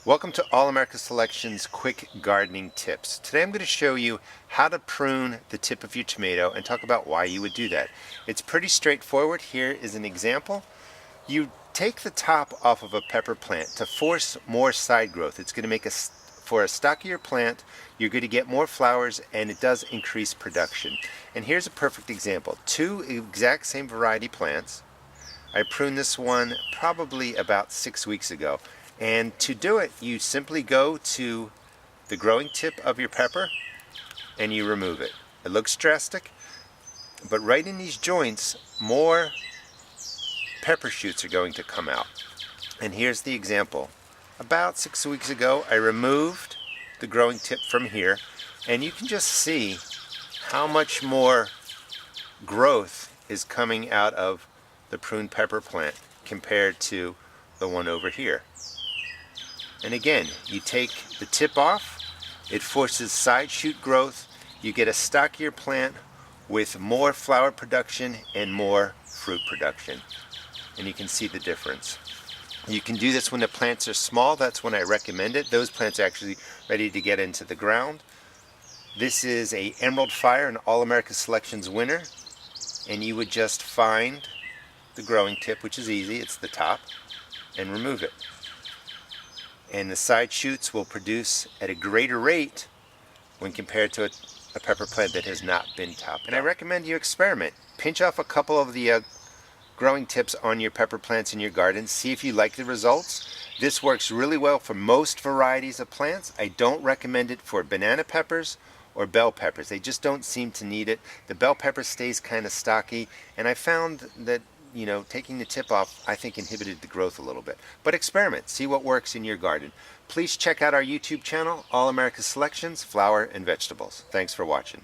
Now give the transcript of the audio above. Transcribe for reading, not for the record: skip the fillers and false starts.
Welcome to All America Selections Quick Gardening Tips. Today I'm going to show you how to prune the tip of your tomato and talk about why you would do that. It's pretty straightforward. Here is an example. You take the top off of a pepper plant to force more side growth. It's going to make for a stockier plant, you're going to get more flowers and it does increase production. And here's a perfect example. Two exact same variety plants. I pruned this one probably about 6 weeks ago. And to do it, you simply go to the growing tip of your pepper and you remove it. It looks drastic, but right in these joints, more pepper shoots are going to come out. And here's the example. About 6 weeks ago, I removed the growing tip from here, and you can just see how much more growth is coming out of the pruned pepper plant compared to the one over here. And again, you take the tip off, it forces side shoot growth, you get a stockier plant with more flower production and more fruit production. And you can see the difference. You can do this when the plants are small, that's when I recommend it. Those plants are actually ready to get into the ground. This is a Emerald Fire, an All America Selections winner. And you would just find the growing tip, which is easy, it's the top, and remove it. And the side shoots will produce at a greater rate when compared to a pepper plant that has not been topped. And I recommend you experiment. Pinch off a couple of the growing tips on your pepper plants in your garden. See if you like the results. This works really well for most varieties of plants. I don't recommend it for banana peppers or bell peppers. They just don't seem to need it. The bell pepper stays kind of stocky, and I found that taking the tip off, I think, inhibited the growth a little bit. But experiment, see what works in your garden. Please check out our YouTube channel, All America Selections, Flower and Vegetables. Thanks for watching.